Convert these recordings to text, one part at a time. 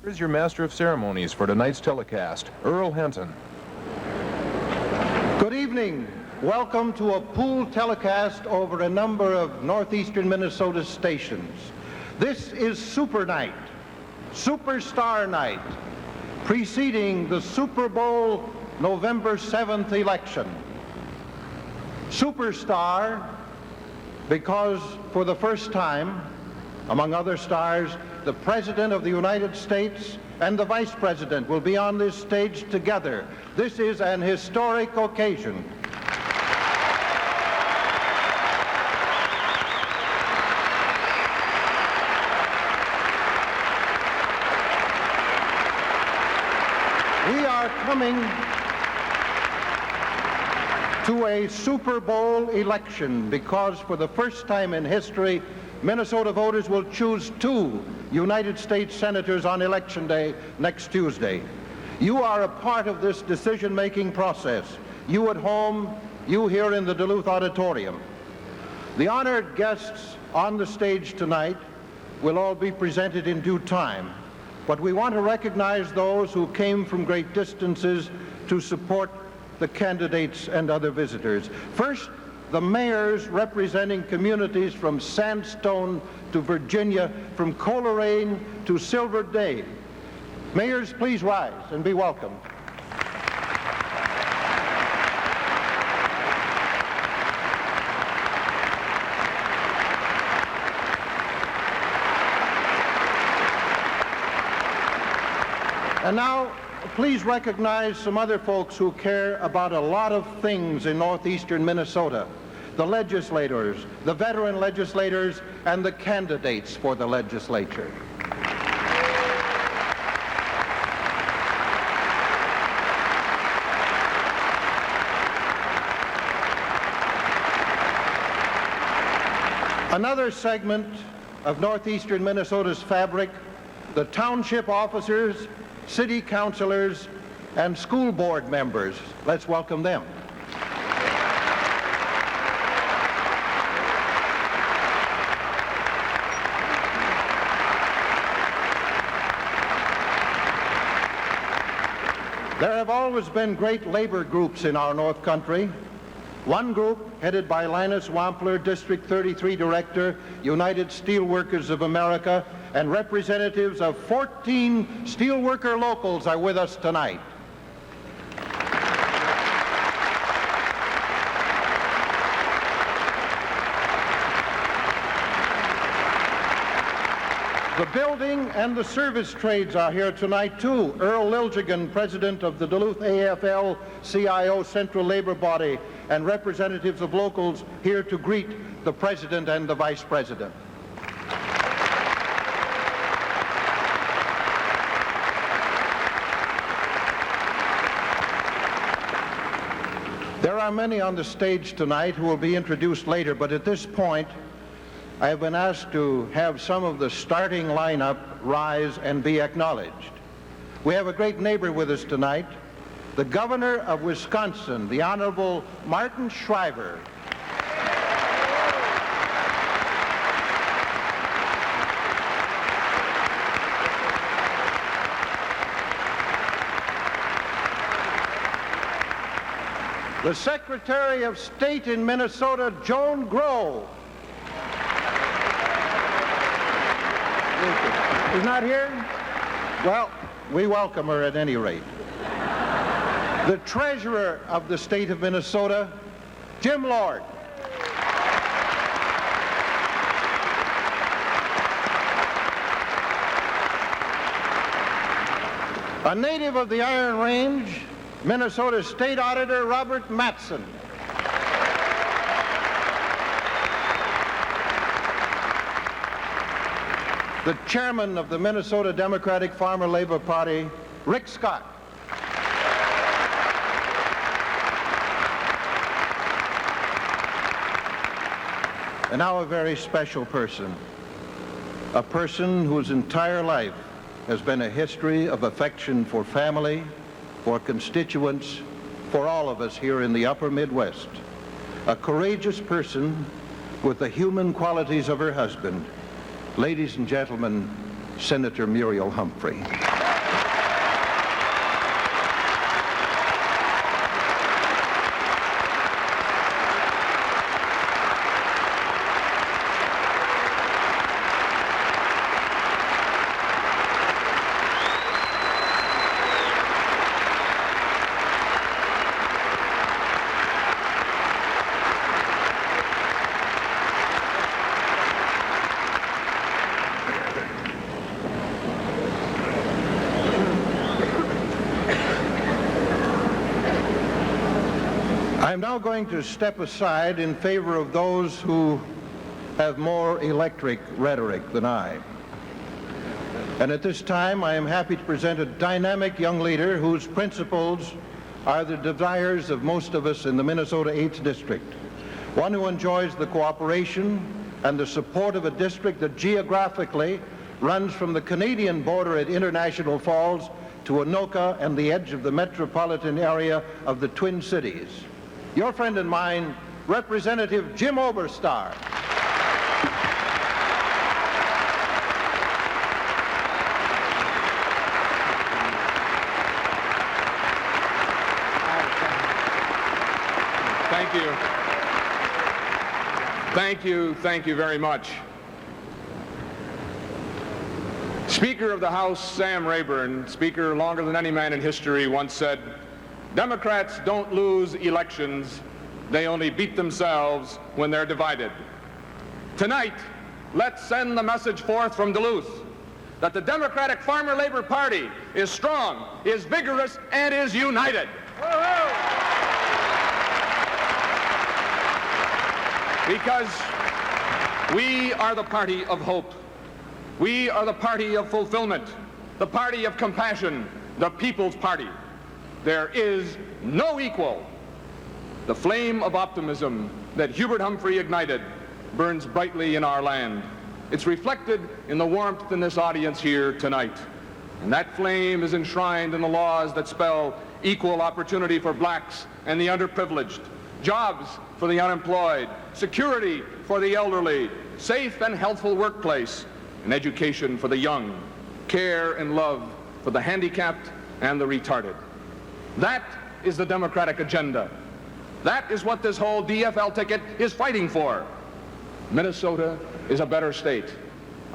Here's your master of ceremonies for tonight's telecast, Earl Henton. Good evening. Welcome to a pool telecast over a number of northeastern Minnesota stations. This is Super Night, Superstar Night, preceding the Super Bowl November 7th election. Superstar because for the first time, among other stars, the President of the United States and the Vice President will be on this stage together. This is an historic occasion. We are coming to a Super Bowl election because for the first time in history, Minnesota voters will choose 2 United States senators on Election Day next Tuesday. You are a part of this decision-making process. You at home, you here in the Duluth Auditorium. The honored guests on the stage tonight will all be presented in due time, but we want to recognize those who came from great distances to support the candidates and other visitors. First, the mayors representing communities from Sandstone to Virginia, from Coleraine to Silverdale. Mayors, please rise and be welcomed. And now, please recognize some other folks who care about a lot of things in northeastern Minnesota. The legislators, the veteran legislators, and the candidates for the legislature. Another segment of northeastern Minnesota's fabric, the township officers, city councilors, and school board members. Let's welcome them. There have always been great labor groups in our North Country. One group, headed by Linus Wampler, District 33 Director, United Steelworkers of America, and representatives of 14 steelworker locals are with us tonight. The building and the service trades are here tonight too. Earl Liljigan, President of the Duluth AFL-CIO Central Labor Body, and representatives of locals here to greet the President and the Vice President. There are many on the stage tonight who will be introduced later, but at this point, I have been asked to have some of the starting lineup rise and be acknowledged. We have a great neighbor with us tonight, the Governor of Wisconsin, the Honorable Martin Shriver. The Secretary of State in Minnesota, Joan Grove. She's not here? Well, we welcome her at any rate. The Treasurer of the State of Minnesota, Jim Lord. A native of the Iron Range, Minnesota State Auditor Robert Matson. The Chairman of the Minnesota Democratic Farmer Labor Party, Rick Scott. And now a very special person, a person whose entire life has been a history of affection for family, for constituents, for all of us here in the upper Midwest. A courageous person with the human qualities of her husband. Ladies and gentlemen, Senator Muriel Humphrey. I'm now going to step aside in favor of those who have more electric rhetoric than I. And at this time, I am happy to present a dynamic young leader whose principles are the desires of most of us in the Minnesota 8th District. One who enjoys the cooperation and the support of a district that geographically runs from the Canadian border at International Falls to Anoka and the edge of the metropolitan area of the Twin Cities. Your friend and mine, Representative Jim Oberstar. Thank you. Thank you very much. Speaker of the House Sam Rayburn, speaker longer than any man in history, once said, "Democrats don't lose elections, they only beat themselves when they're divided." Tonight, let's send the message forth from Duluth that the Democratic Farmer Labor Party is strong, is vigorous, and is united. Because we are the party of hope. We are the party of fulfillment, the party of compassion, the people's party. There is no equal. The flame of optimism that Hubert Humphrey ignited burns brightly in our land. It's reflected in the warmth in this audience here tonight. And that flame is enshrined in the laws that spell equal opportunity for blacks and the underprivileged, jobs for the unemployed, security for the elderly, safe and healthful workplace, and education for the young, care and love for the handicapped and the retarded. That is the Democratic agenda. That is what this whole DFL ticket is fighting for. Minnesota is a better state.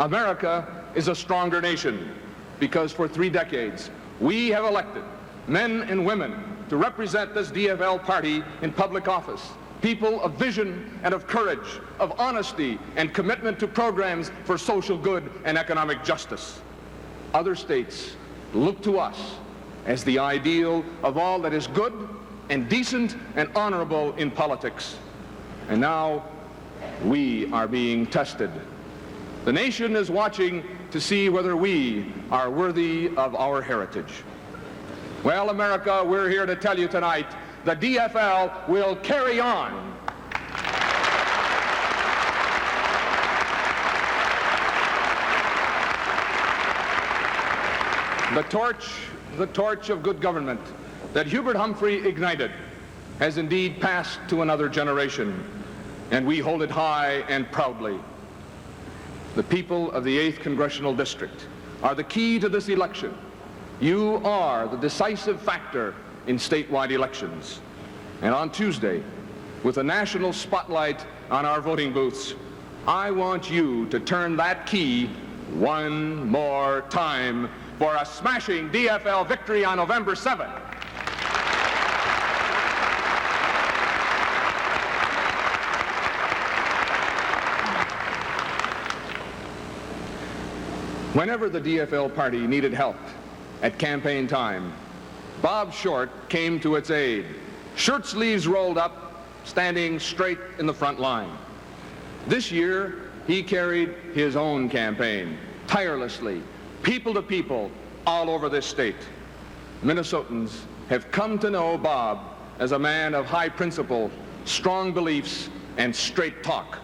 America is a stronger nation, because for 3 decades we have elected men and women to represent this DFL party in public office. People of vision and of courage, of honesty and commitment to programs for social good and economic justice. Other states look to us as the ideal of all that is good and decent and honorable in politics. And now we are being tested. The nation is watching to see whether we are worthy of our heritage. Well, America, we're here to tell you tonight, the DFL will carry on. The torch of good government that Hubert Humphrey ignited has indeed passed to another generation, and we hold it high and proudly. The people of the 8th Congressional District are the key to this election. You are the decisive factor in statewide elections. And on Tuesday, with a national spotlight on our voting booths, I want you to turn that key one more time for a smashing DFL victory on November 7th. Whenever the DFL party needed help at campaign time, Bob Short came to its aid, shirt sleeves rolled up, standing straight in the front line. This year, he carried his own campaign, tirelessly, people to people, all over this state. Minnesotans have come to know Bob as a man of high principle, strong beliefs, and straight talk.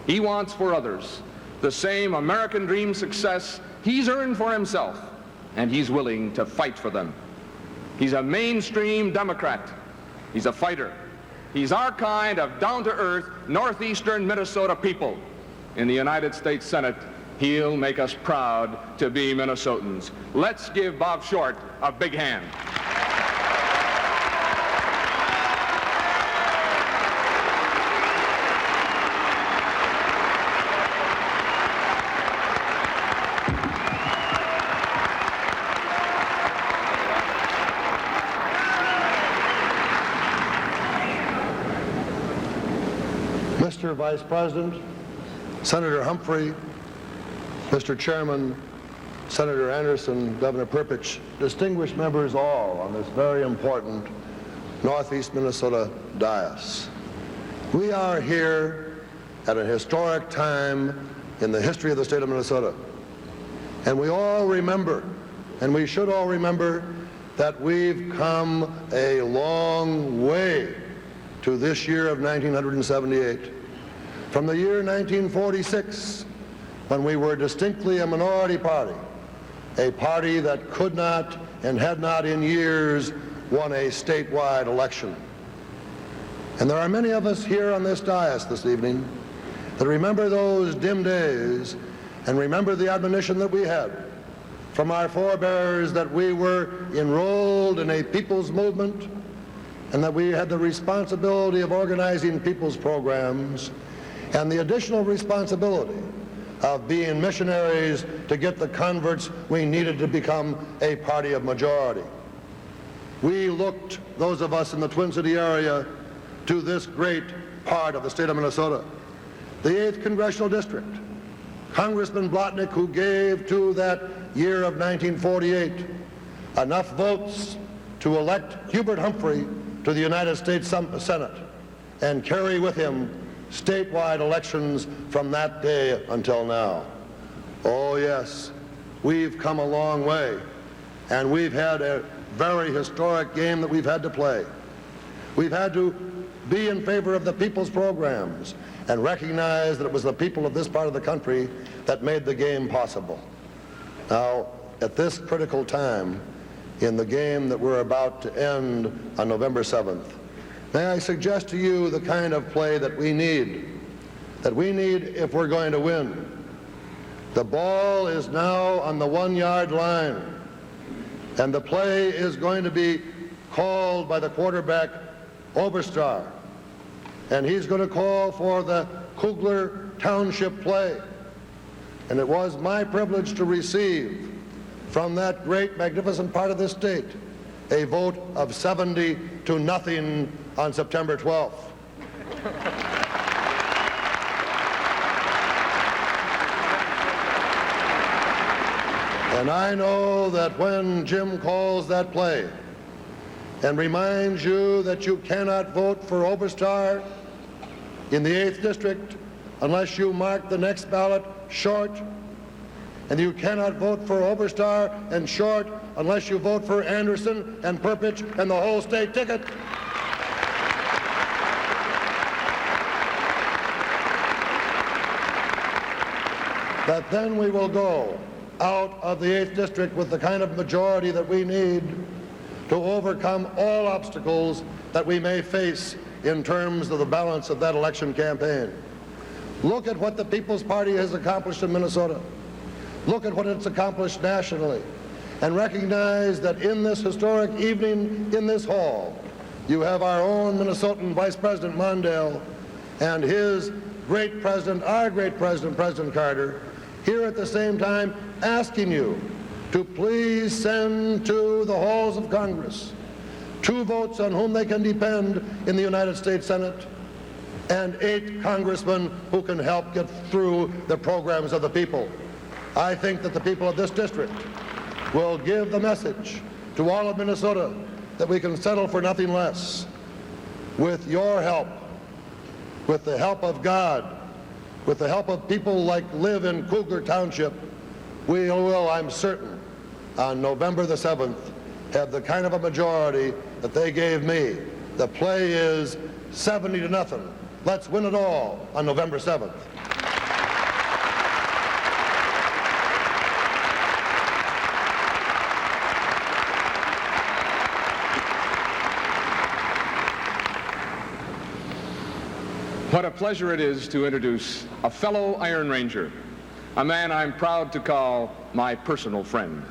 He wants for others the same American dream success he's earned for himself, and he's willing to fight for them. He's a mainstream Democrat. He's a fighter. He's our kind of down-to-earth, northeastern Minnesota people. In the United States Senate, he'll make us proud to be Minnesotans. Let's give Bob Short a big hand. Mr. Vice President, Senator Humphrey, Mr. Chairman, Senator Anderson, Governor Perpich, distinguished members all on this very important Northeast Minnesota dais. We are here at a historic time in the history of the state of Minnesota. And we all remember, and we should all remember, that we've come a long way to this year of 1978. From the year 1946, when we were distinctly a minority party, a party that could not and had not in years won a statewide election. And there are many of us here on this dais this evening that remember those dim days and remember the admonition that we had from our forebears that we were enrolled in a people's movement and that we had the responsibility of organizing people's programs and the additional responsibility of being missionaries to get the converts we needed to become a party of majority. We looked, those of us in the Twin City area, to this great part of the state of Minnesota, the 8th Congressional District. Congressman Blotnick, who gave to that year of 1948 enough votes to elect Hubert Humphrey to the United States Senate and carry with him statewide elections from that day until now. Oh yes, we've come a long way, and we've had a very historic game that we've had to play. We've had to be in favor of the people's programs and recognize that it was the people of this part of the country that made the game possible. Now, at this critical time in the game that we're about to end on November 7th, may I suggest to you the kind of play that we need if we're going to win. The ball is now on the 1-yard line, and the play is going to be called by the quarterback, Oberstar, and he's going to call for the Kugler Township play. And it was my privilege to receive from that great, magnificent part of this state a vote of 70-0 on September 12th. And I know that when Jim calls that play and reminds you that you cannot vote for Oberstar in the 8th District unless you mark the next ballot Short, and you cannot vote for Oberstar and Short unless you vote for Anderson and Perpich and the whole state ticket. That then we will go out of the 8th District with the kind of majority that we need to overcome all obstacles that we may face in terms of the balance of that election campaign. Look at what the People's Party has accomplished in Minnesota. Look at what it's accomplished nationally. And recognize that in this historic evening in this hall, you have our own Minnesotan Vice President Mondale and his great president, our great president, President Carter, here at the same time asking you to please send to the halls of Congress 2 votes on whom they can depend in the United States Senate and 8 congressmen who can help get through the programs of the people. I think that the people of this district will give the message to all of Minnesota that we can settle for nothing less. With your help, with the help of God, with the help of people like live in Kugler Township, we will, I'm certain, on November the 7th, have the kind of a majority that they gave me. The play is 70-0. Let's win it all on November 7th. What a pleasure it is to introduce a fellow Iron Ranger, a man I'm proud to call my personal friend.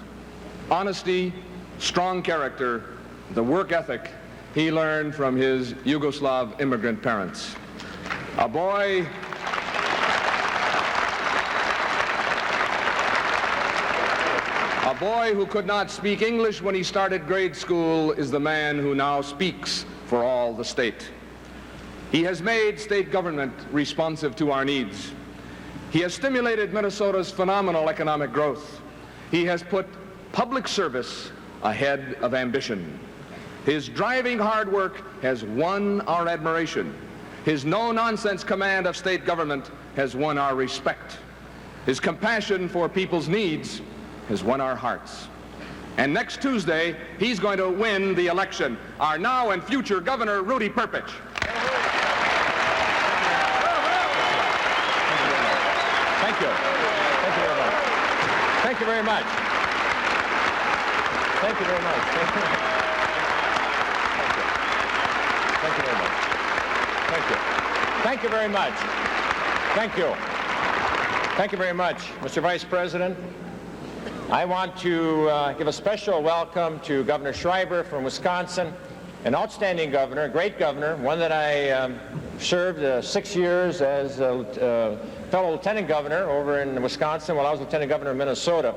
Honesty, strong character, the work ethic he learned from his Yugoslav immigrant parents. A boy who could not speak English when he started grade school is the man who now speaks for all the state. He has made state government responsive to our needs. He has stimulated Minnesota's phenomenal economic growth. He has put public service ahead of ambition. His driving hard work has won our admiration. His no-nonsense command of state government has won our respect. His compassion for people's needs has won our hearts. And next Tuesday, he's going to win the election. Our now and future Governor, Rudy Perpich. Thank you. Thank you very much. Thank you very much. Thank you very much. Thank you. Thank you very much. Thank you. Thank you very much. Thank you. Thank you very much, Mr. Vice President. I want to give a special welcome to Governor Schreiber from Wisconsin, an outstanding governor, a great governor, one that I served 6 years as a fellow lieutenant governor over in Wisconsin while I was lieutenant governor of Minnesota.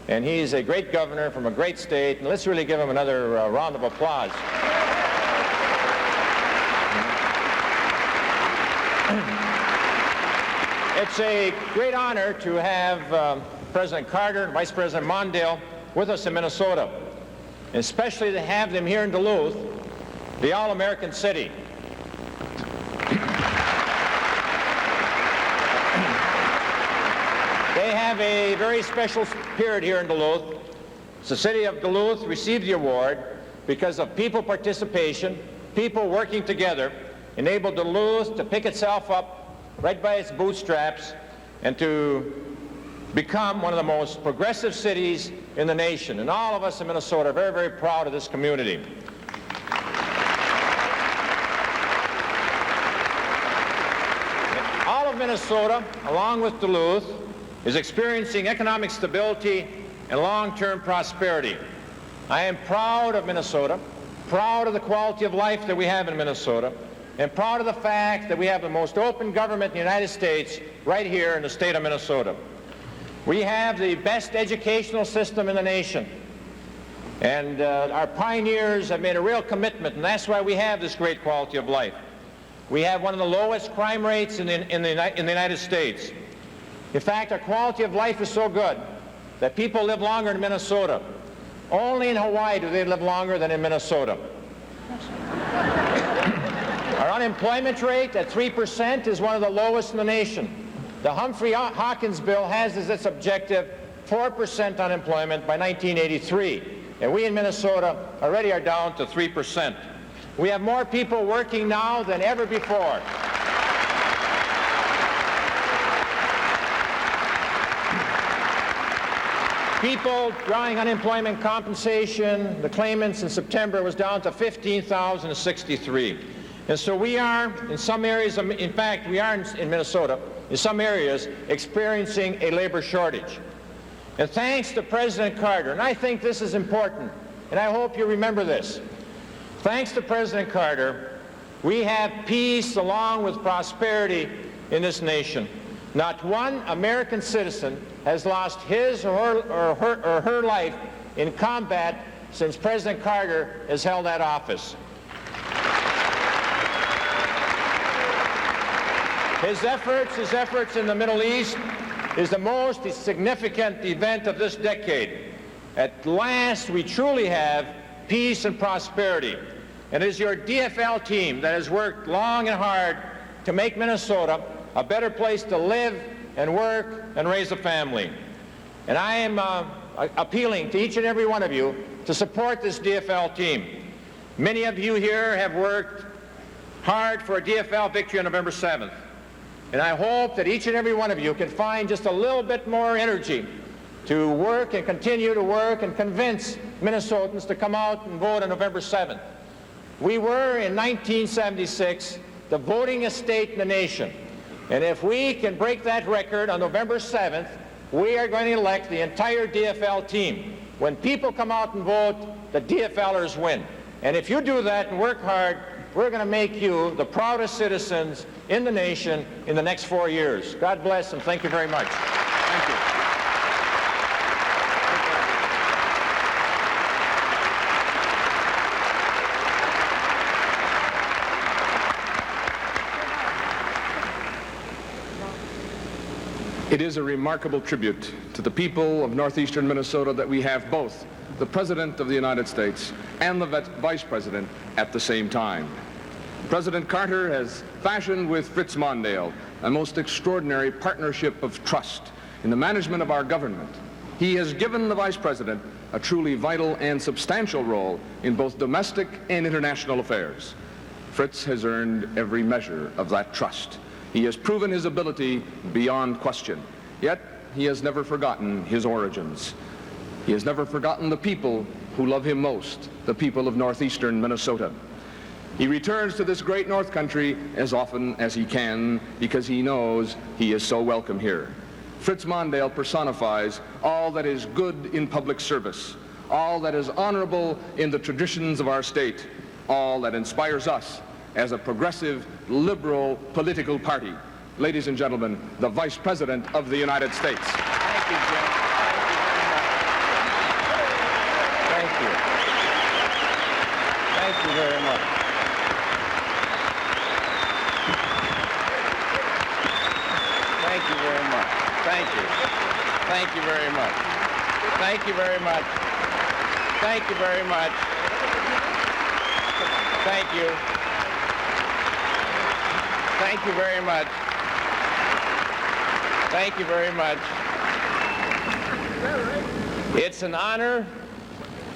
And he's a great governor from a great state, and let's really give him another round of applause. It's a great honor to have President Carter and Vice President Mondale with us in Minnesota, and especially to have them here in Duluth, the all-American city. They have a very special period here in Duluth. The city of Duluth received the award because of people participation, people working together, enabled Duluth to pick itself up right by its bootstraps and to become one of the most progressive cities in the nation. And all of us in Minnesota are very, very proud of this community. All of Minnesota, along with Duluth, is experiencing economic stability and long-term prosperity. I am proud of Minnesota, proud of the quality of life that we have in Minnesota, and proud of the fact that we have the most open government in the United States right here in the state of Minnesota. We have the best educational system in the nation, and our pioneers have made a real commitment, and that's why we have this great quality of life. We have one of the lowest crime rates in the United States. In fact, our quality of life is so good that people live longer in Minnesota. Only in Hawaii do they live longer than in Minnesota. Our unemployment rate at 3% is one of the lowest in the nation. The Humphrey-Hawkins bill has as its objective 4% unemployment by 1983, and we in Minnesota already are down to 3%. We have more people working now than ever before. People drawing unemployment compensation, the claimants in September was down to 15,063. And so we are, in some areas, in fact, we are in Minnesota, in some areas, experiencing a labor shortage. And thanks to President Carter, and I think this is important, and I hope you remember this, thanks to President Carter, we have peace along with prosperity in this nation. Not one American citizen has lost his or her life in combat since President Carter has held that office. His efforts in the Middle East is the most significant event of this decade. At last, we truly have peace and prosperity. And it is your DFL team that has worked long and hard to make Minnesota a better place to live and work and raise a family. And I am appealing to each and every one of you to support this DFL team. Many of you here have worked hard for a DFL victory on November 7th. And I hope that each and every one of you can find just a little bit more energy to work and continue to work and convince Minnesotans to come out and vote on November 7th. We were, in 1976, the votingest state in the nation. And if we can break that record on November 7th, we are going to elect the entire DFL team. When people come out and vote, the DFLers win. And if you do that and work hard, we're going to make you the proudest citizens in the nation in the next 4 years. God bless, and thank you very much. Thank you. It is a remarkable tribute to the people of northeastern Minnesota that we have both the President of the United States and the Vice President at the same time. President Carter has fashioned with Fritz Mondale a most extraordinary partnership of trust in the management of our government. He has given the Vice President a truly vital and substantial role in both domestic and international affairs. Fritz has earned every measure of that trust. He has proven his ability beyond question. Yet, he has never forgotten his origins. He has never forgotten the people who love him most, the people of northeastern Minnesota. He returns to this great North Country as often as he can because he knows he is so welcome here. Fritz Mondale personifies all that is good in public service, all that is honorable in the traditions of our state, all that inspires us as a progressive, liberal political party. Ladies and gentlemen, the Vice President of the United States. Thank you, Jim. Thank you very much. Thank you very much. Thank you very much. Thank you. Thank you very much. Thank you very much. Thank you very much. Thank you. Thank you very much. Thank you very much. It's an honor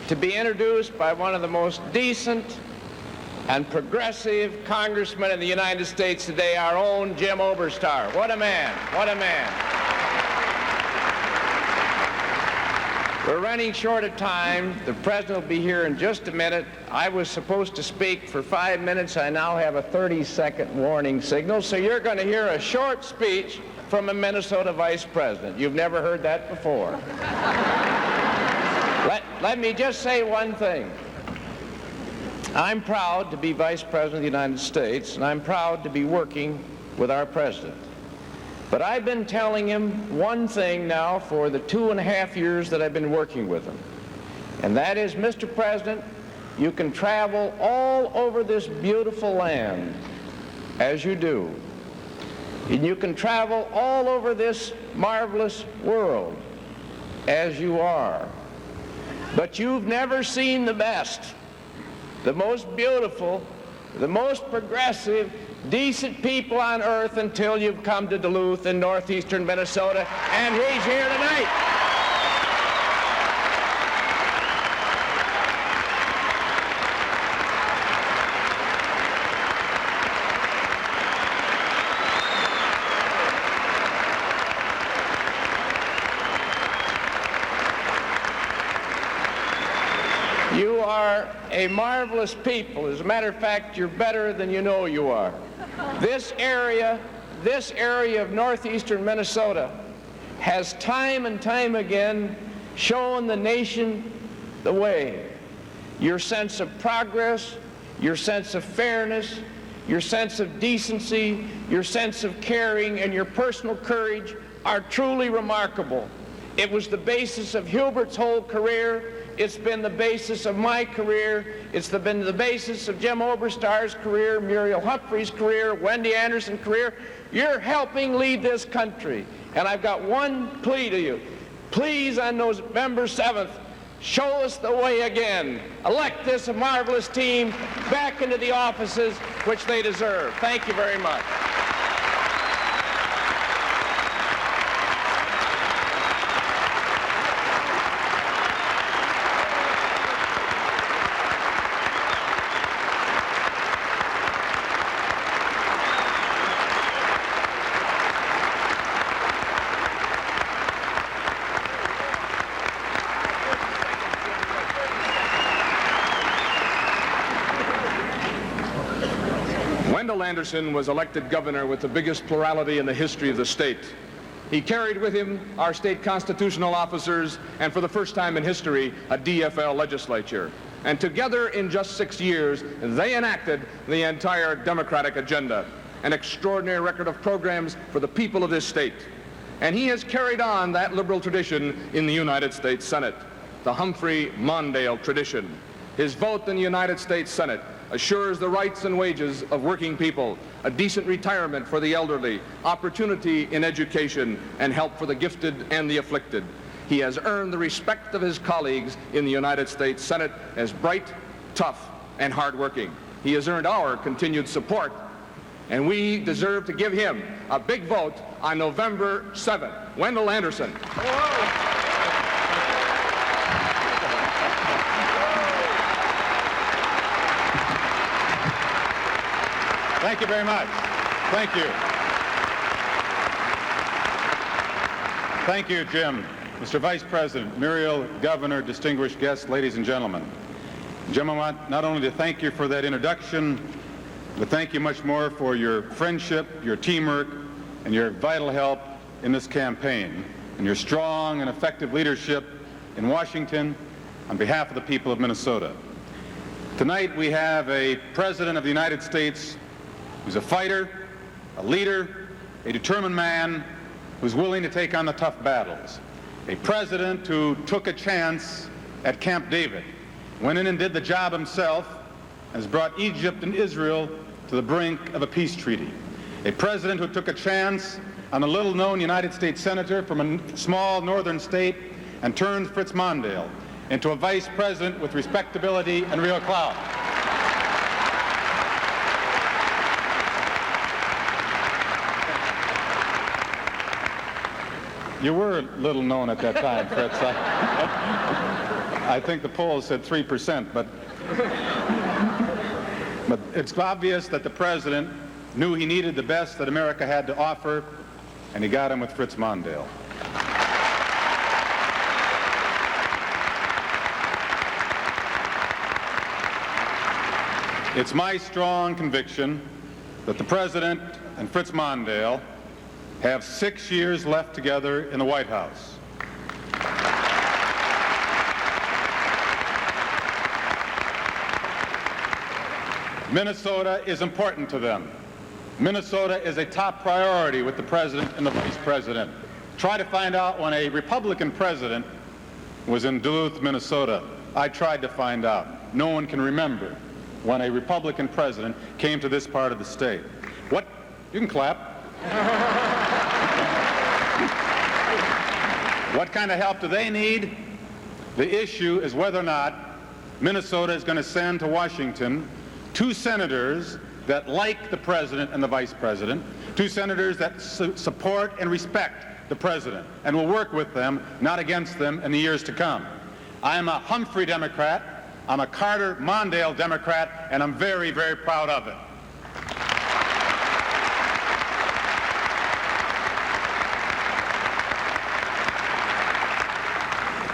to be introduced by one of the most decent and progressive congressmen in the United States today, our own Jim Oberstar. What a man. What a man. We're running short of time. The President will be here in just a minute. I was supposed to speak for 5 minutes. I now have a 30-second warning signal, so you're going to hear a short speech from a Minnesota Vice President. You've never heard that before. Let me just say one thing. I'm proud to be Vice President of the United States, and I'm proud to be working with our President. But I've been telling him one thing now for the 2.5 years that I've been working with him. And that is, Mr. President, you can travel all over this beautiful land as you do. And you can travel all over this marvelous world as you are. But you've never seen the best, the most beautiful, the most progressive, decent people on earth until you've come to Duluth in northeastern Minnesota, and he's here tonight. You are a marvelous people. As a matter of fact, you're better than you know you are. This area of northeastern Minnesota has time and time again shown the nation the way. Your sense of progress, your sense of fairness, your sense of decency, your sense of caring, and your personal courage are truly remarkable. It was the basis of Hubert's whole career. It's been the basis of my career. It's been the basis of Jim Oberstar's career, Muriel Humphrey's career, Wendy Anderson's career. You're helping lead this country. And I've got one plea to you. Please, on November 7th, show us the way again. Elect this marvelous team back into the offices which they deserve. Thank you very much. Anderson was elected governor with the biggest plurality in the history of the state. He carried with him our state constitutional officers and, for the first time in history, a DFL legislature. And together, in just 6 years, they enacted the entire Democratic agenda, an extraordinary record of programs for the people of this state. And he has carried on that liberal tradition in the United States Senate, the Humphrey-Mondale tradition. His vote in the United States Senate assures the rights and wages of working people, a decent retirement for the elderly, opportunity in education, and help for the gifted and the afflicted. He has earned the respect of his colleagues in the United States Senate as bright, tough, and hardworking. He has earned our continued support, and we deserve to give him a big vote on November 7th. Wendell Anderson. Thank you very much. Thank you. Thank you, Jim. Mr. Vice President, Muriel, Governor, distinguished guests, ladies and gentlemen. Jim, I want not only to thank you for that introduction, but thank you much more for your friendship, your teamwork, and your vital help in this campaign, and your strong and effective leadership in Washington on behalf of the people of Minnesota. Tonight we have a President of the United States who's a fighter, a leader, a determined man who's willing to take on the tough battles. A president who took a chance at Camp David, went in and did the job himself, and has brought Egypt and Israel to the brink of a peace treaty. A president who took a chance on a little-known United States senator from a small northern state and turned Fritz Mondale into a vice president with respectability and real clout. You were little known at that time, Fritz. I think the polls said 3%, but it's obvious that the president knew he needed the best that America had to offer, and he got him with Fritz Mondale. It's my strong conviction that the president and Fritz Mondale have 6 years left together in the White House. Minnesota is important to them. Minnesota is a top priority with the president and the vice president. Try to find out when a Republican president was in Duluth, Minnesota. I tried to find out. No one can remember when a Republican president came to this part of the state. What? You can clap. What kind of help do they need? The issue is whether or not Minnesota is going to send to Washington 2 senators that like the president and the vice president, 2 senators that support and respect the president and will work with them, not against them, in the years to come. I am a Humphrey Democrat, I'm a Carter-Mondale Democrat, and I'm very, very proud of it.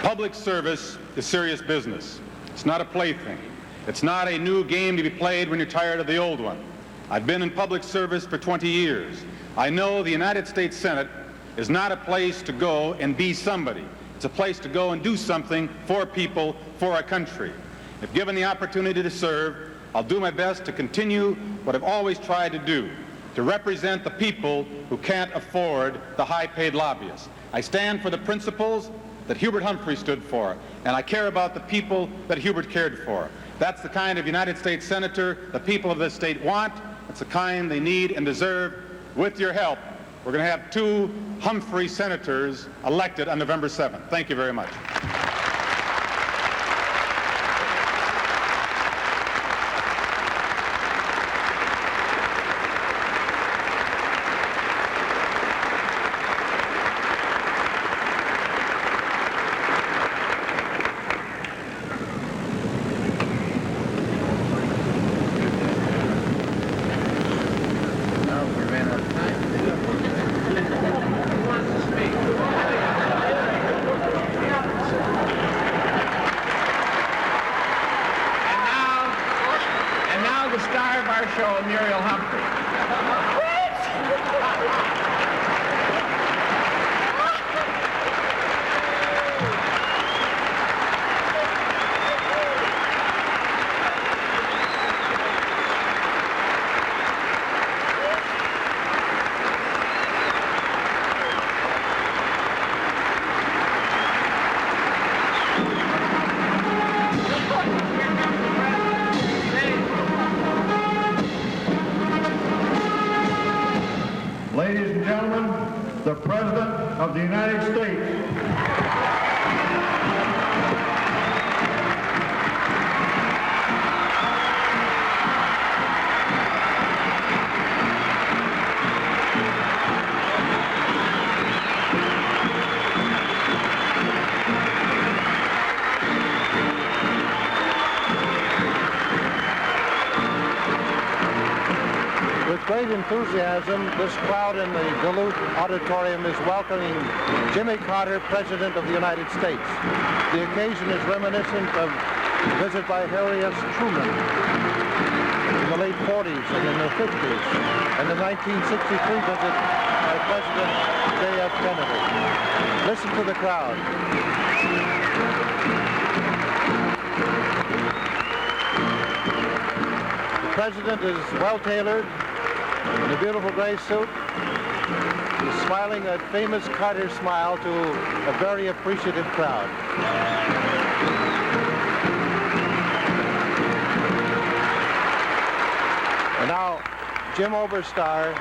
Public service is serious business. It's not a plaything. It's not a new game to be played when you're tired of the old one. I've been in public service for 20 years. I know the United States Senate is not a place to go and be somebody. It's a place to go and do something for people, for our country. If given the opportunity to serve, I'll do my best to continue what I've always tried to do, to represent the people who can't afford the high-paid lobbyists. I stand for the principles that Hubert Humphrey stood for, and I care about the people that Hubert cared for. That's the kind of United States senator the people of this state want. It's the kind they need and deserve. With your help, we're going to have 2 Humphrey senators elected on November 7th. Thank you very much. Ladies and gentlemen, the President of the United States. With great enthusiasm, this crowd in the Duluth Auditorium is welcoming Jimmy Carter, President of the United States. The occasion is reminiscent of a visit by Harry S. Truman in the late 40s and in the 50s, and the 1963 visit by President J.F. Kennedy. Listen to the crowd. The President is well-tailored, in a beautiful gray suit. He's smiling a famous Carter smile to a very appreciative crowd. And now, Jim Oberstar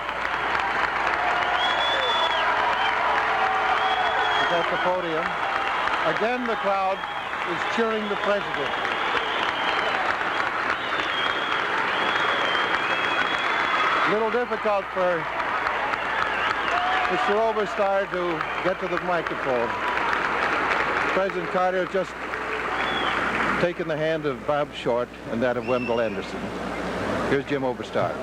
is at the podium. Again, the crowd is cheering the President. A little difficult for Mr. Oberstar to get to the microphone. President Carter has just taken the hand of Bob Short and that of Wendell Anderson. Here's Jim Oberstar.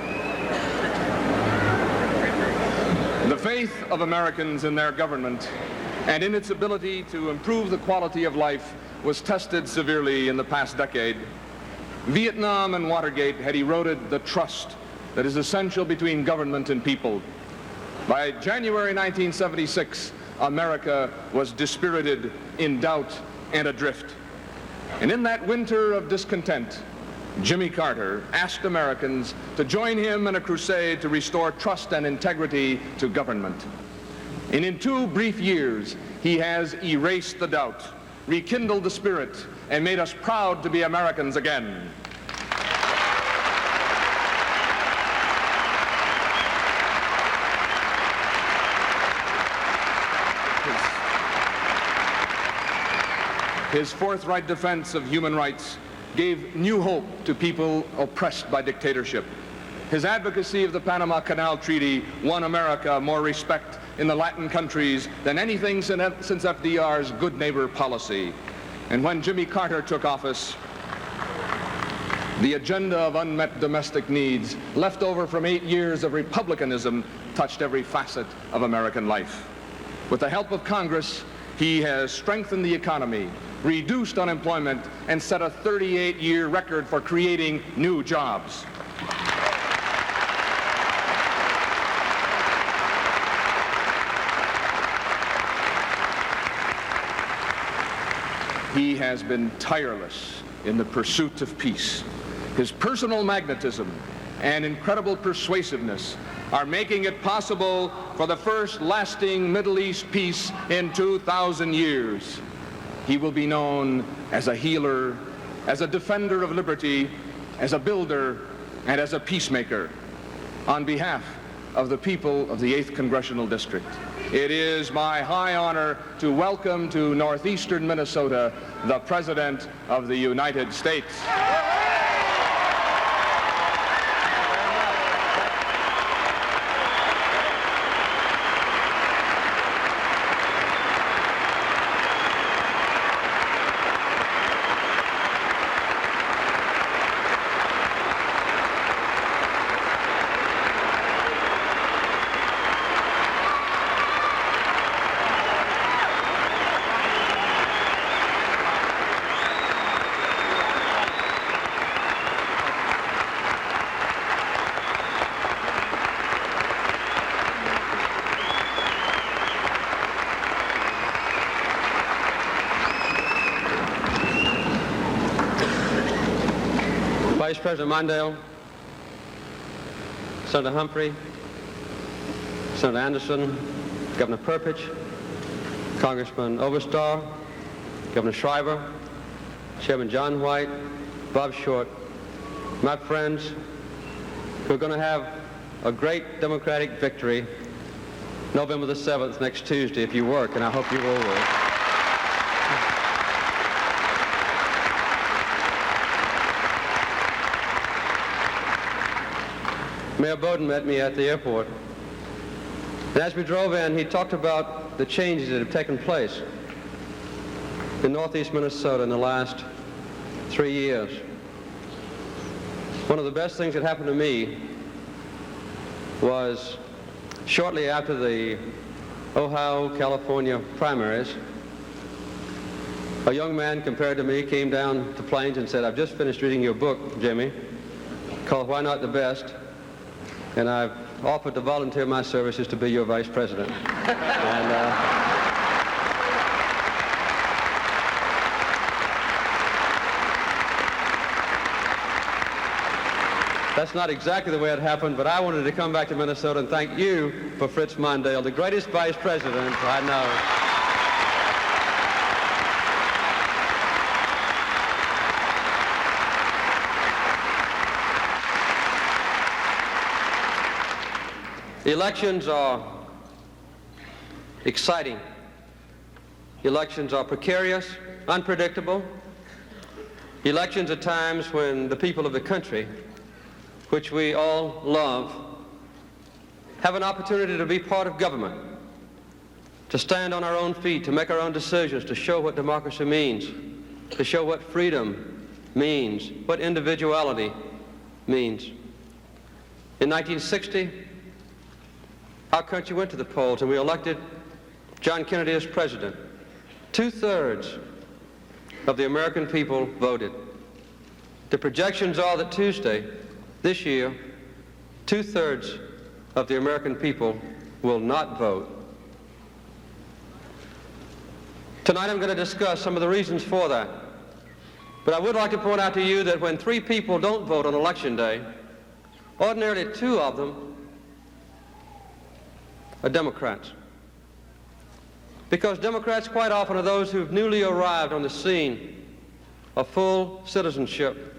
The faith of Americans in their government and in its ability to improve the quality of life was tested severely in the past decade. Vietnam and Watergate had eroded the trust that is essential between government and people. By January 1976, America was dispirited, in doubt, and adrift. And in that winter of discontent, Jimmy Carter asked Americans to join him in a crusade to restore trust and integrity to government. And in 2 brief years, he has erased the doubt, rekindled the spirit, and made us proud to be Americans again. His forthright defense of human rights gave new hope to people oppressed by dictatorship. His advocacy of the Panama Canal Treaty won America more respect in the Latin countries than anything since FDR's good neighbor policy. And when Jimmy Carter took office, the agenda of unmet domestic needs, left over from 8 years of republicanism, touched every facet of American life. With the help of Congress, he has strengthened the economy, reduced unemployment, and set a 38-year record for creating new jobs. He has been tireless in the pursuit of peace. His personal magnetism and incredible persuasiveness are making it possible for the first lasting Middle East peace in 2,000 years. He will be known as a healer, as a defender of liberty, as a builder, and as a peacemaker. On behalf of the people of the 8th Congressional District, it is my high honor to welcome to northeastern Minnesota the President of the United States. Vice President Mondale, Senator Humphrey, Senator Anderson, Governor Perpich, Congressman Oberstar, Governor Shriver, Chairman John White, Bob Short, my friends, we're going to have a great Democratic victory November the 7th, next Tuesday, if you work, and I hope you will work. Mayor Bowden met me at the airport. And as we drove in, he talked about the changes that have taken place in northeast Minnesota in the last 3 years. One of the best things that happened to me was shortly after the Ohio, California primaries, a young man compared to me came down to Plains and said, "I've just finished reading your book, Jimmy, called Why Not the Best, and I've offered to volunteer my services to be your vice president." That's not exactly the way it happened, but I wanted to come back to Minnesota and thank you for Fritz Mondale, the greatest vice president I know. Elections are exciting. Elections are precarious, unpredictable. Elections are times when the people of the country, which we all love, have an opportunity to be part of government, to stand on our own feet, to make our own decisions, to show what democracy means, to show what freedom means, what individuality means. In 1960, our country went to the polls and we elected John Kennedy as president. 2/3 of the American people voted. The projections are that Tuesday, this year, 2/3 of the American people will not vote. Tonight I'm going to discuss some of the reasons for that. But I would like to point out to you that when 3 people don't vote on Election Day, ordinarily 2 of them are Democrats. Because Democrats quite often are those who've newly arrived on the scene of full citizenship.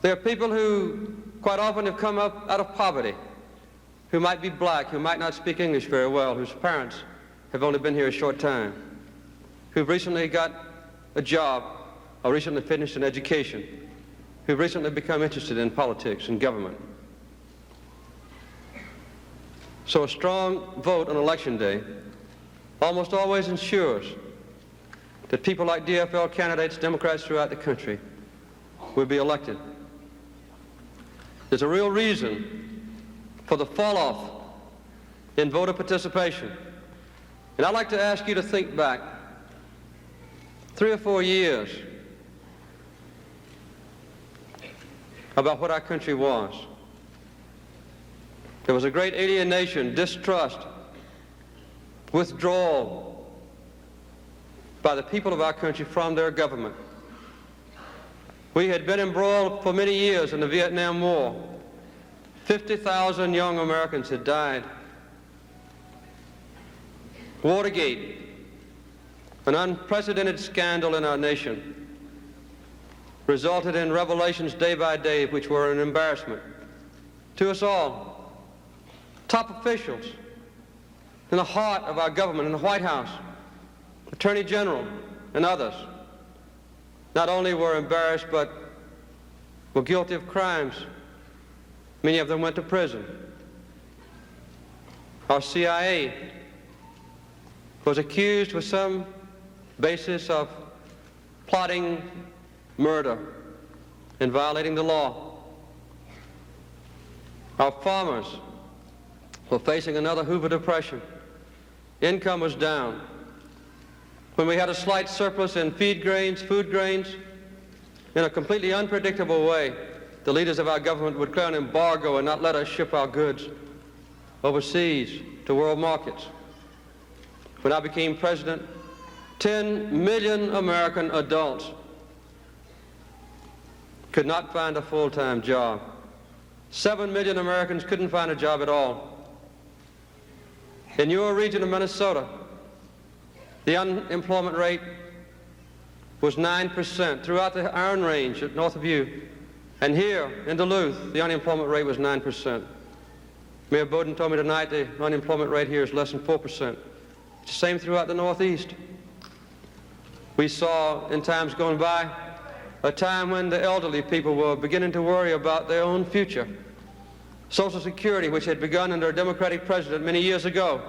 They are people who quite often have come up out of poverty, who might be black, who might not speak English very well, whose parents have only been here a short time, who've recently got a job or recently finished an education, who've recently become interested in politics and government. So a strong vote on Election Day almost always ensures that people like DFL candidates, Democrats throughout the country, will be elected. There's a real reason for the fall-off in voter participation. And I'd like to ask you to think back 3 or 4 years about what our country was. There was a great alienation, distrust, withdrawal by the people of our country from their government. We had been embroiled for many years in the Vietnam War. 50,000 young Americans had died. Watergate, an unprecedented scandal in our nation, resulted in revelations day by day which were an embarrassment to us all. Top officials in the heart of our government, in the White House, Attorney General, and others, not only were embarrassed, but were guilty of crimes. Many of them went to prison. Our CIA was accused with some basis of plotting murder and violating the law. Our farmers were facing another Hoover Depression. Income was down. When we had a slight surplus in feed grains, food grains, in a completely unpredictable way, the leaders of our government would declare an embargo and not let us ship our goods overseas to world markets. When I became president, 10 million American adults could not find a full-time job. 7 million Americans couldn't find a job at all. In your region of Minnesota, the unemployment rate was 9%. Throughout the Iron Range north of you, and here in Duluth, the unemployment rate was 9%. Mayor Bowden told me tonight the unemployment rate here is less than 4%. It's the same throughout the Northeast. We saw in times gone by a time when the elderly people were beginning to worry about their own future. Social Security, which had begun under a Democratic president many years ago,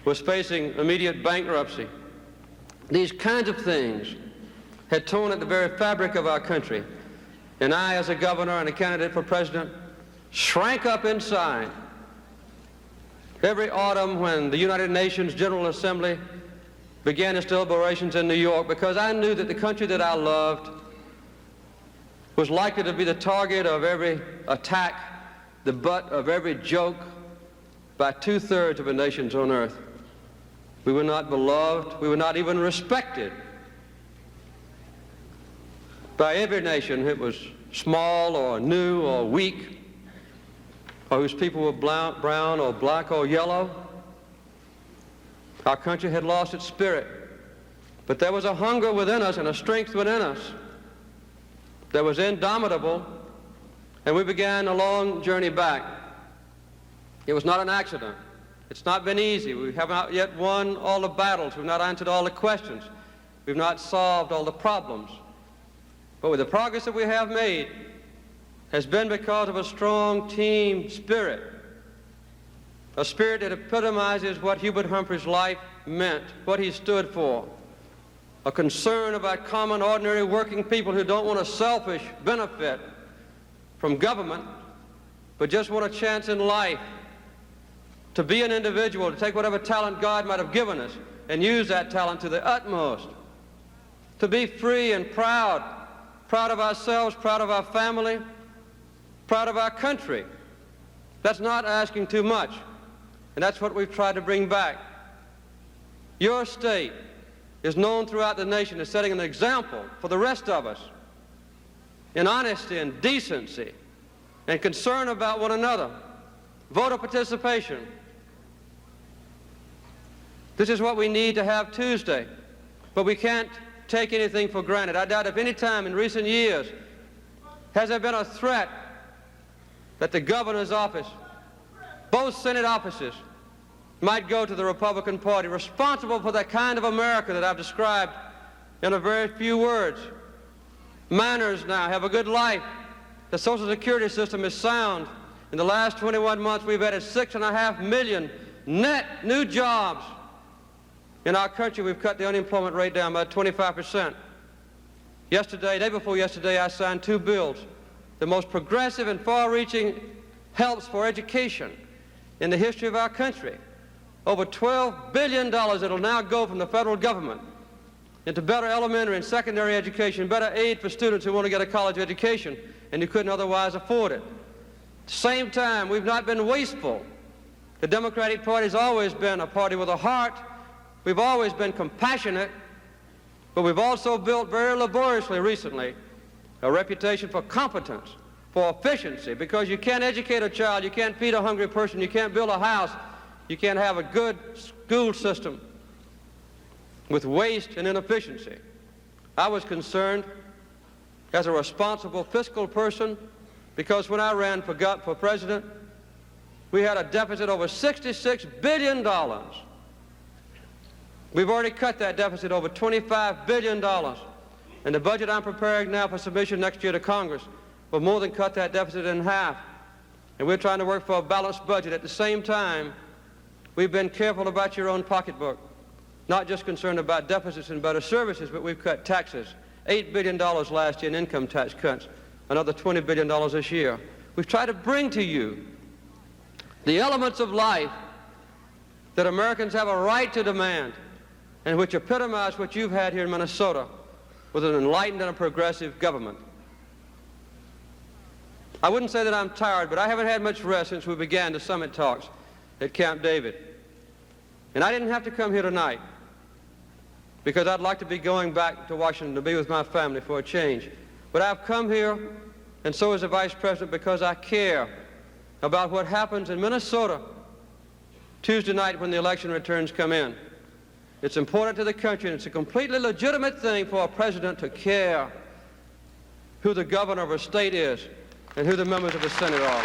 was facing immediate bankruptcy. These kinds of things had torn at the very fabric of our country. And I, as a governor and a candidate for president, shrank up inside. Every autumn when the United Nations General Assembly began its deliberations in New York, because I knew that the country that I loved was likely to be the target of every attack, the butt of every joke by 2/3 of the nations on earth. We were not beloved, we were not even respected by every nation that was small or new or weak, or whose people were brown or black or yellow. Our country had lost its spirit, but there was a hunger within us and a strength within us that was indomitable, and we began a long journey back. It was not an accident. It's not been easy. We have not yet won all the battles. We've not answered all the questions. We've not solved all the problems. But with the progress that we have made has been because of a strong team spirit, a spirit that epitomizes what Hubert Humphrey's life meant, what he stood for, a concern about common, ordinary working people who don't want a selfish benefit from government, but just want a chance in life to be an individual, to take whatever talent God might have given us and use that talent to the utmost, to be free and proud, proud of ourselves, proud of our family, proud of our country. That's not asking too much, and that's what we've tried to bring back. Your state is known throughout the nation as setting an example for the rest of us in honesty and decency and concern about one another, voter participation. This is what we need to have Tuesday, but we can't take anything for granted. I doubt if any time in recent years has there been a threat that the governor's office, both Senate offices, might go to the Republican Party, responsible for the kind of America that I've described in a very few words. Minors now have a good life. The Social Security system is sound. In the last 21 months, we've added 6.5 million net new jobs. In our country, we've cut the unemployment rate down by 25%. Yesterday, day before yesterday, I signed 2 bills, the most progressive and far-reaching helps for education in the history of our country. Over $12 billion that'll now go from the federal government into better elementary and secondary education, better aid for students who want to get a college education and who couldn't otherwise afford it. At the same time, we've not been wasteful. The Democratic Party's always been a party with a heart. We've always been compassionate, but we've also built very laboriously recently a reputation for competence, for efficiency, because you can't educate a child, you can't feed a hungry person, you can't build a house, you can't have a good school system with waste and inefficiency. I was concerned as a responsible fiscal person because when I ran for president, we had a deficit over $66 billion. We've already cut that deficit over $25 billion. And the budget I'm preparing now for submission next year to Congress will more than cut that deficit in half. And we're trying to work for a balanced budget. At the same time, we've been careful about your own pocketbook, not just concerned about deficits and better services, but we've cut taxes. $8 billion last year in income tax cuts, another $20 billion this year. We've tried to bring to you the elements of life that Americans have a right to demand and which epitomize what you've had here in Minnesota with an enlightened and a progressive government. I wouldn't say that I'm tired, but I haven't had much rest since we began the summit talks at Camp David. And I didn't have to come here tonight because I'd like to be going back to Washington to be with my family for a change. But I've come here, and so is the Vice President, because I care about what happens in Minnesota Tuesday night when the election returns come in. It's important to the country, and it's a completely legitimate thing for a president to care who the governor of a state is and who the members of the Senate are.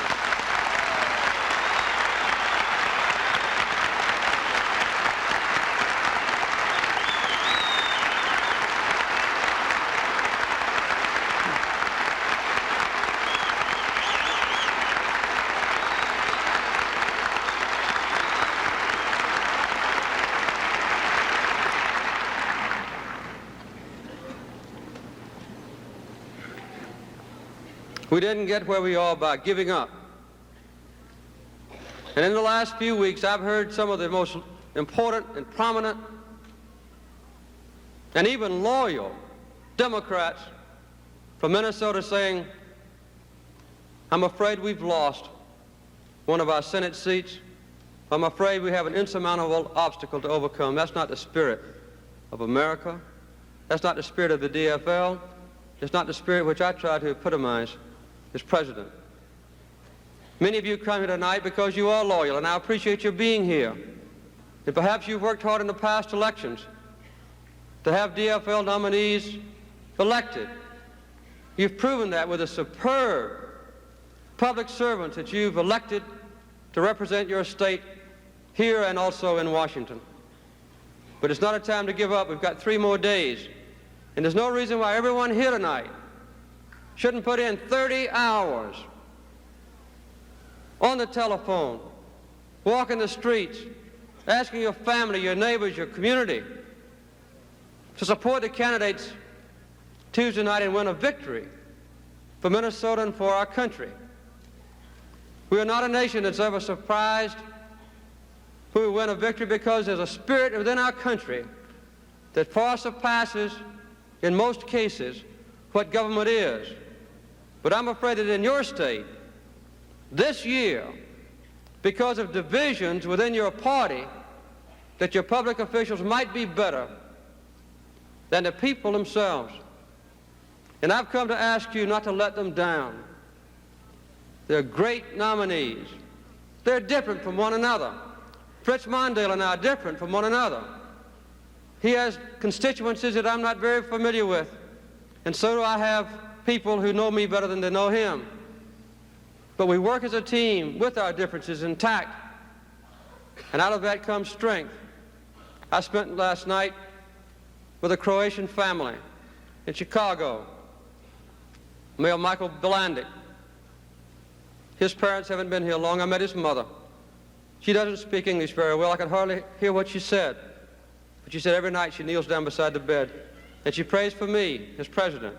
We didn't get where we are by giving up. And in the last few weeks, I've heard some of the most important and prominent and even loyal Democrats from Minnesota saying, I'm afraid we've lost one of our Senate seats. I'm afraid we have an insurmountable obstacle to overcome. That's not the spirit of America. That's not the spirit of the DFL. It's not the spirit which I try to epitomize as president. Many of you come here tonight because you are loyal, and I appreciate your being here. And perhaps you've worked hard in the past elections to have DFL nominees elected. You've proven that with the superb public servants that you've elected to represent your state here and also in Washington. But it's not a time to give up. We've got 3 more days. And there's no reason why everyone here tonight shouldn't put in 30 hours on the telephone, walking the streets, asking your family, your neighbors, your community to support the candidates Tuesday night and win a victory for Minnesota and for our country. We are not a nation that's ever surprised when we win a victory, because there's a spirit within our country that far surpasses, in most cases, what government is. But I'm afraid that in your state, this year, because of divisions within your party, that your public officials might be better than the people themselves. And I've come to ask you not to let them down. They're great nominees. They're different from one another. Fritz Mondale and I are different from one another. He has constituencies that I'm not very familiar with, and so do I have people who know me better than they know him. But we work as a team with our differences intact, and out of that comes strength. I spent last night with a Croatian family in Chicago, Mayor Michael Bilandic. His parents haven't been here long. I met his mother. She doesn't speak English very well. I could hardly hear what she said. But she said every night she kneels down beside the bed and she prays for me as president,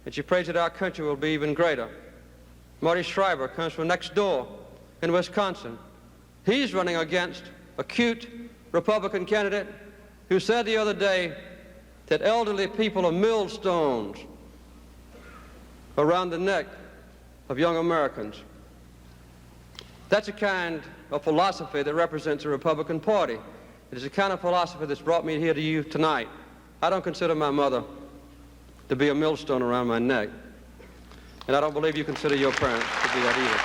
and she prays that our country will be even greater. Marty Schreiber comes from next door in Wisconsin. He's running against a cute Republican candidate who said the other day that elderly people are millstones around the neck of young Americans. That's a kind of philosophy that represents the Republican Party. It is the kind of philosophy that's brought me here to you tonight. I don't consider my mother to be a millstone around my neck. And I don't believe you consider your parents to be that either.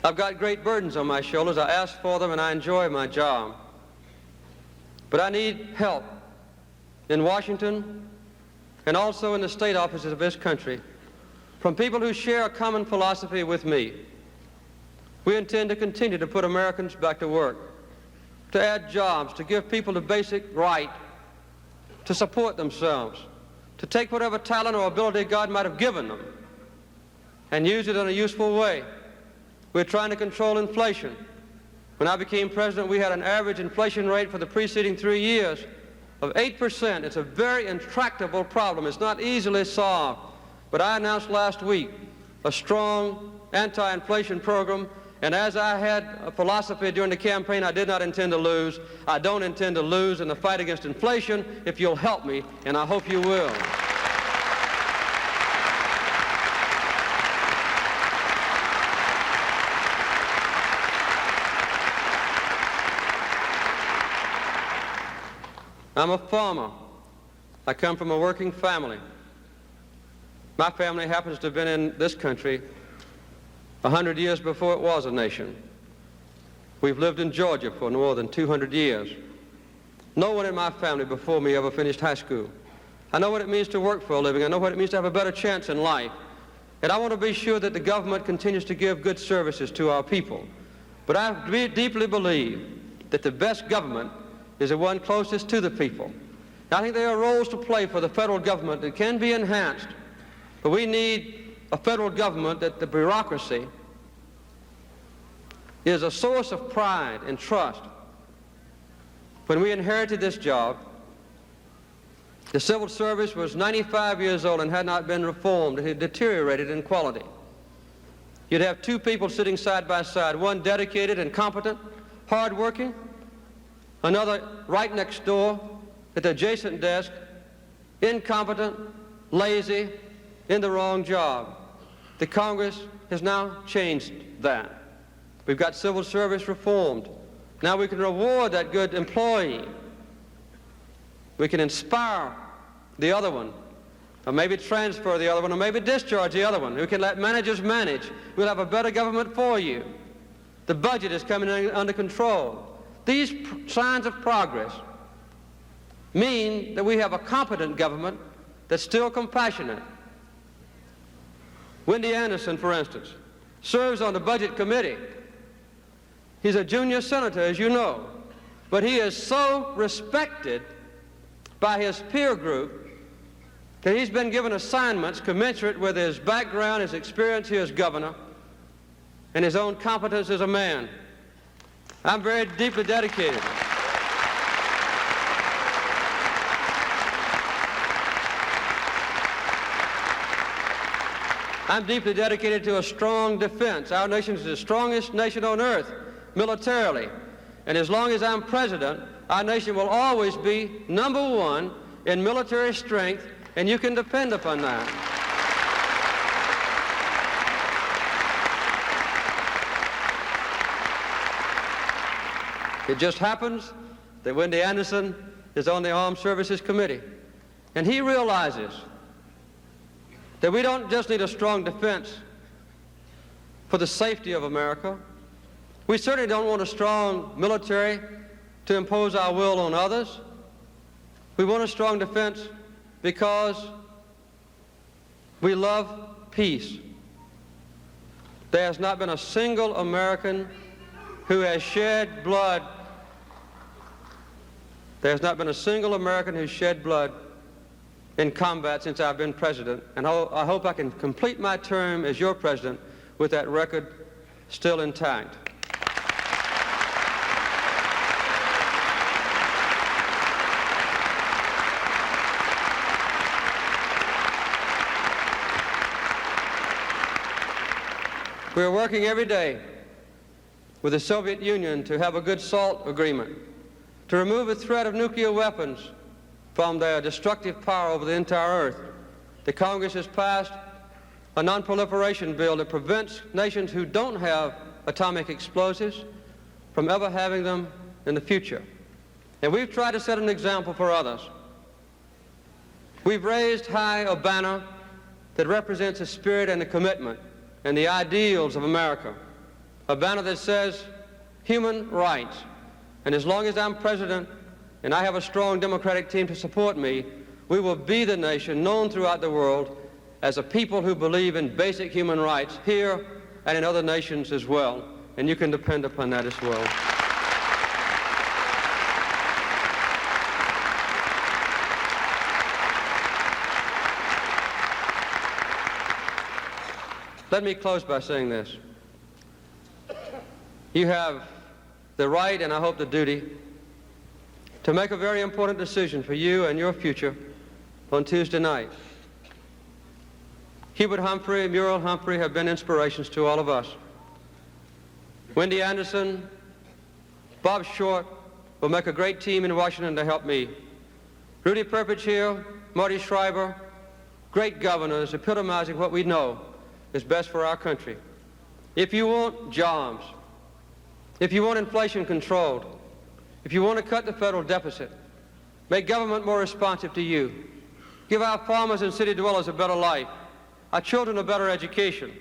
I've got great burdens on my shoulders. I ask for them and I enjoy my job. But I need help in Washington and also in the state offices of this country from people who share a common philosophy with me. We intend to continue to put Americans back to work, to add jobs, to give people the basic right to support themselves, to take whatever talent or ability God might have given them and use it in a useful way. We're trying to control inflation. When I became president, we had an average inflation rate for the preceding 3 years of 8%. It's a very intractable problem. It's not easily solved. But I announced last week a strong anti-inflation program, and as I had a philosophy during the campaign, I did not intend to lose. I don't intend to lose in the fight against inflation if you'll help me, and I hope you will. I'm a farmer. I come from a working family. My family happens to have been in this country 100 years before it was a nation. We've lived in Georgia for more than 200 years. No one in my family before me ever finished high school. I know what it means to work for a living. I know what it means to have a better chance in life. And I want to be sure that the government continues to give good services to our people. But I deeply believe that the best government is the one closest to the people. I think there are roles to play for the federal government that can be enhanced, but we need a federal government that the bureaucracy is a source of pride and trust. When we inherited this job, the civil service was 95 years old and had not been reformed. It had deteriorated in quality. You'd have two people sitting side by side, one dedicated and competent, hardworking, another right next door at the adjacent desk, incompetent, lazy, in the wrong job. The Congress has now changed that. We've got civil service reformed. Now we can reward that good employee. We can inspire the other one, or maybe transfer the other one, or maybe discharge the other one. We can let managers manage. We'll have a better government for you. The budget is coming under control. These signs of progress mean that we have a competent government that's still compassionate. Wendy Anderson, for instance, serves on the Budget Committee. He's a junior senator, as you know, but he is so respected by his peer group that he's been given assignments commensurate with his background, his experience here as governor, and his own competence as a man. I'm very deeply dedicated. I'm deeply dedicated to a strong defense. Our nation is the strongest nation on earth, militarily. And as long as I'm president, our nation will always be #1 in military strength, and you can depend upon that. It just happens that Wendy Anderson is on the Armed Services Committee, and he realizes that we don't just need a strong defense for the safety of America. We certainly don't want a strong military to impose our will on others. We want a strong defense because we love peace. There has not been a single American who has shed blood. There has not been a single American who's shed blood in combat since I've been president, and I hope I can complete my term as your president with that record still intact. We're working every day with the Soviet Union to have a good SALT agreement, to remove the threat of nuclear weapons from their destructive power over the entire earth. The Congress has passed a non-proliferation bill that prevents nations who don't have atomic explosives from ever having them in the future. And we've tried to set an example for others. We've raised high a banner that represents the spirit and the commitment and the ideals of America, a banner that says human rights. And as long as I'm president and I have a strong Democratic team to support me, we will be the nation known throughout the world as a people who believe in basic human rights here and in other nations as well. And you can depend upon that as well. Let me close by saying this. You have the right, and I hope the duty, to make a very important decision for you and your future on Tuesday night. Hubert Humphrey and Muriel Humphrey have been inspirations to all of us. Wendy Anderson, Bob Short will make a great team in Washington to help me. Rudy Perpich here, Marty Schreiber, great governors epitomizing what we know is best for our country. If you want jobs, if you want inflation controlled, if you want to cut the federal deficit, make government more responsive to you, give our farmers and city dwellers a better life, our children a better education,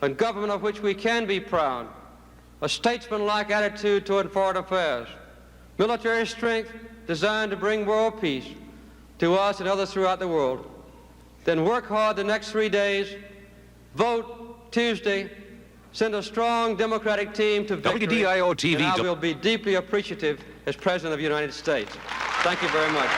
a government of which we can be proud, a statesman-like attitude toward foreign affairs, military strength designed to bring world peace to us and others throughout the world, then work hard the next 3 days, vote Tuesday, send a strong Democratic team to victory, WDIO-TV. and I will be deeply appreciative as President of the United States. Thank you very much.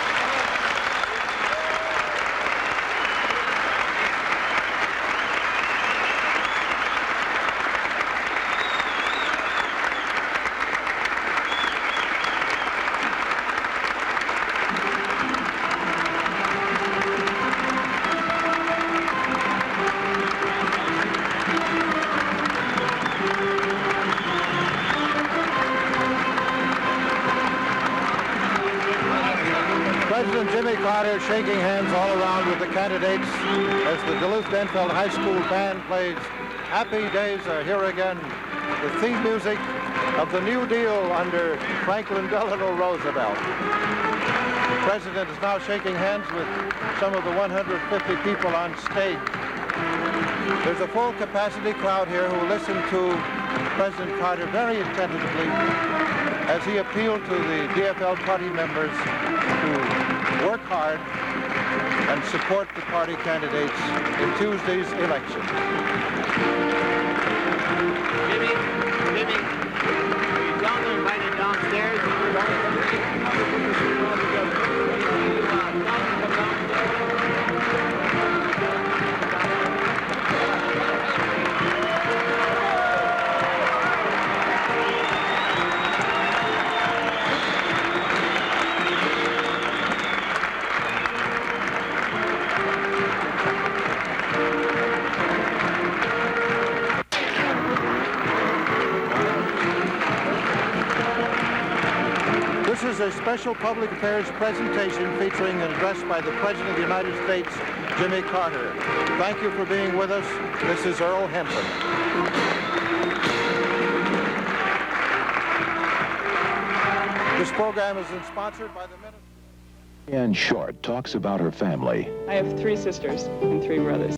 President Jimmy Carter shaking hands all around with the candidates as the Duluth-Denfeld High School band plays Happy Days Are Here Again, the theme music of the New Deal under Franklin Delano Roosevelt. The President is now shaking hands with some of the 150 people on stage. There's a full capacity crowd here who listen to President Carter very attentively as he appealed to the DFL party members to work hard and support the party candidates in Tuesday's election. Jimmy, you don't know invited downstairs. This is a special public affairs presentation featuring an address by the President of the United States, Jimmy Carter. Thank you for being with us. This is Earl Hempton. This program is sponsored by the Ministry. Ann Short talks about her family. I have 3 sisters and 3 brothers.